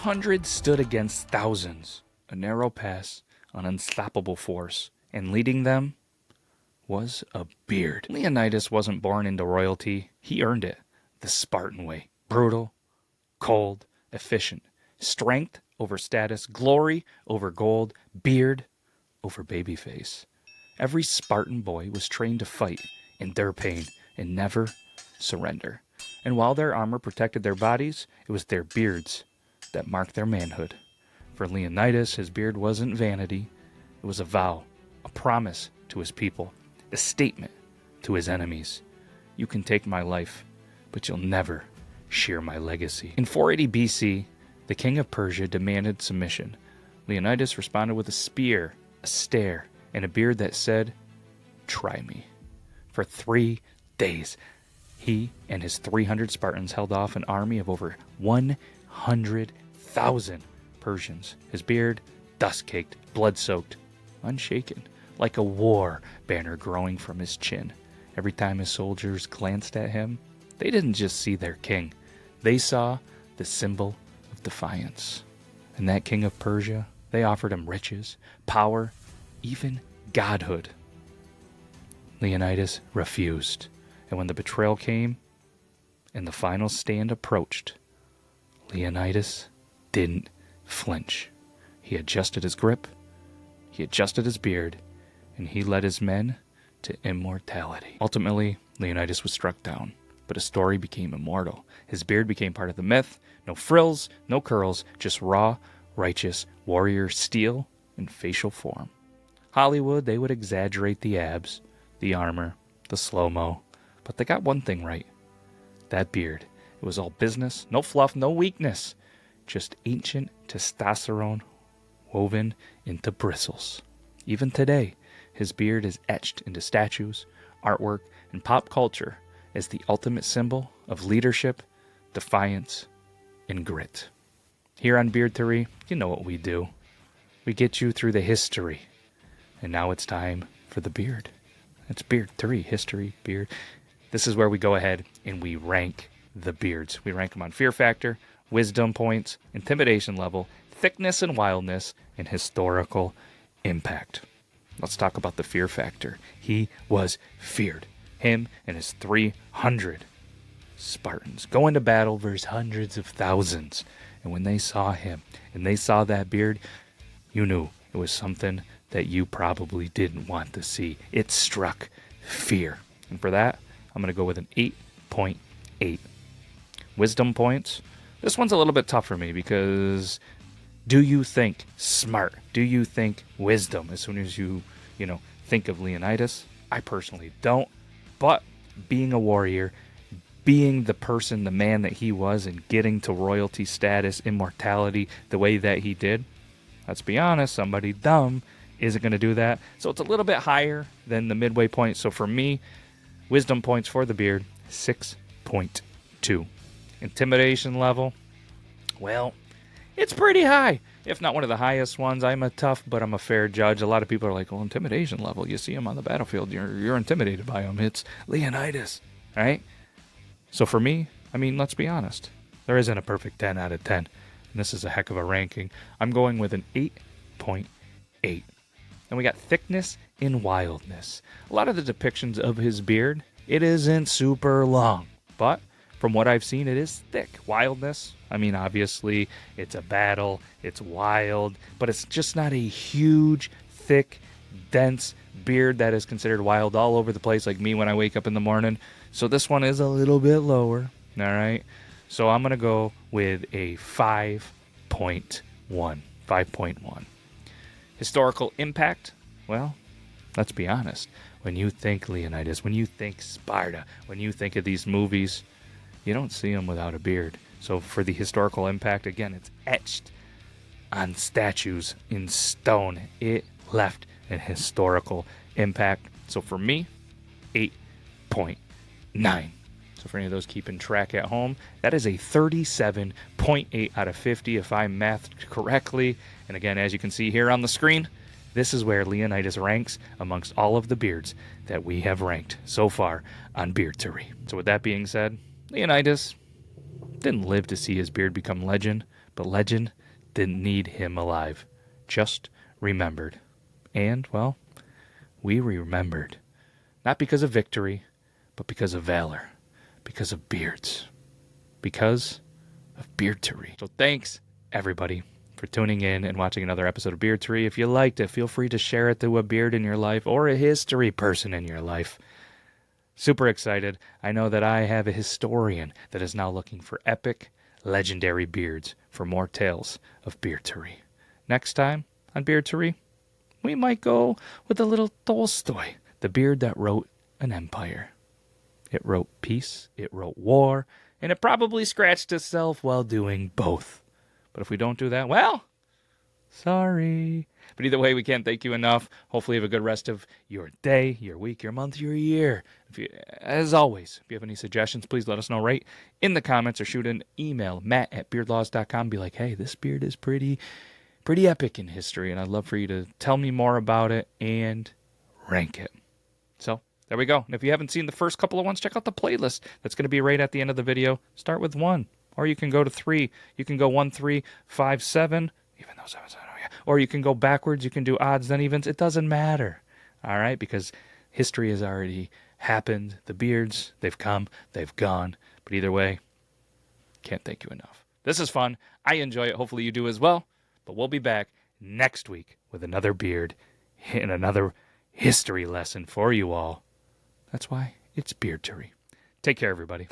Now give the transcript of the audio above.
300 stood against thousands, a narrow pass, an unstoppable force, and leading them was a beard. Leonidas wasn't born into royalty, he earned it the Spartan way. Brutal, cold, efficient, strength over status, glory over gold, beard over babyface. Every Spartan boy was trained to fight, endure pain, and never surrender. And while their armor protected their bodies, it was their beards that marked their manhood. For Leonidas, his beard wasn't vanity, it was a vow, a promise to his people, a statement to his enemies. You can take my life, but you'll never share my legacy. In 480 BC, the king of Persia demanded submission. Leonidas responded with a spear, a stare, and a beard that said, "Try me." For 3 days, he and his 300 Spartans held off an army of over 100,000 Persians. His beard, dust-caked, blood-soaked, unshaken, like a war banner growing from his chin. Every time his soldiers glanced at him, they didn't just see their king. They saw the symbol of defiance. And that king of Persia, they offered him riches, power, even godhood. Leonidas refused. And when the betrayal came and the final stand approached, Leonidas didn't flinch. He adjusted his grip, he adjusted his beard, and he led his men to immortality. Ultimately, Leonidas was struck down, but his story became immortal. His beard became part of the myth. No frills, no curls, just raw, righteous warrior steel and facial form. Hollywood, they would exaggerate the abs, the armor, the slow-mo, but they got one thing right. That beard. It was all business, no fluff, no weakness. Just ancient testosterone woven into bristles. Even today, his beard is etched into statues, artwork, and pop culture as the ultimate symbol of leadership, defiance, and grit. Here on Beardtory, you know what we do. We get you through the history. And now it's time for the beard. It's Beardtory, history, beard. This is where we go ahead and we rank the beards. We rank them on fear factor, wisdom points, intimidation level, thickness and wildness, and historical impact. Let's talk about the fear factor. He was feared. Him and his 300 Spartans going to battle versus hundreds of thousands. And when they saw him and they saw that beard, you knew it was something that you probably didn't want to see. It struck fear. And for that, I'm going to go with an 8.8. Wisdom points. This one's a little bit tough for me because do you think smart? Do you think wisdom as soon as you think of Leonidas? I personally don't. But being a warrior, being the person, the man that he was, and getting to royalty status, immortality, the way that he did, let's be honest, somebody dumb isn't going to do that. So it's a little bit higher than the midway point. So for me, wisdom points for the beard, 6.2. Intimidation level, well, it's pretty high. If not one of the highest ones. I'm a tough, but I'm a fair judge. A lot of people are like, well, intimidation level. You see him on the battlefield, you're intimidated by him. It's Leonidas, right? So for me, let's be honest. There isn't a perfect 10 out of 10. And this is a heck of a ranking. I'm going with an 8.8. And we got thickness and wildness. A lot of the depictions of his beard, it isn't super long. But from what I've seen, it is thick. Wildness, obviously, it's a battle, it's wild, but it's just not a huge, thick, dense beard that is considered wild all over the place like me when I wake up in the morning. So this one is a little bit lower, all right? So I'm going to go with a 5.1. 5.1. Historical impact, well, let's be honest. When you think Leonidas, when you think Sparta, when you think of these movies, you don't see him without a beard. So for the historical impact, again, it's etched on statues in stone. It left an historical impact. So for me, 8.9. So for any of those keeping track at home, that is a 37.8 out of 50 if I mathed correctly. And again, as you can see here on the screen, this is where Leonidas ranks amongst all of the beards that we have ranked so far on Beardtory. So with that being said, Leonidas didn't live to see his beard become legend, but legend didn't need him alive, just remembered. And, well, we remembered. Not because of victory, but because of valor, because of beards, because of Beardtory. So thanks, everybody, for tuning in and watching another episode of Beardtory. If you liked it, feel free to share it to a beard in your life or a history person in your life. Super excited. I know that I have a historian that is now looking for epic, legendary beards for more tales of Beardtory. Next time on Beardtory, we might go with a little Tolstoy, the beard that wrote an empire. It wrote peace, it wrote war, and it probably scratched itself while doing both. But if we don't do that, well, sorry. But either way, we can't thank you enough. Hopefully you have a good rest of your day, your week, your month, your year. As always, if you have any suggestions, please let us know right in the comments or shoot an email, matt@beardlaws.com. Be like, hey, this beard is pretty epic in history, and I'd love for you to tell me more about it and rank it. So there we go. And if you haven't seen the first couple of ones, check out the playlist. That's going to be right at the end of the video. Start with 1, or you can go to 3. You can go 1, 3, 5, 7, even though 7, 7, oh yeah. Or you can go backwards. You can do odds, then evens. It doesn't matter. All right? Because history has already happened. The beards, they've come, they've gone. But either way, can't thank you enough. This is fun. I enjoy it. Hopefully you do as well. But we'll be back next week with another beard and another history lesson for you all. That's why it's Beardtory. Take care, everybody.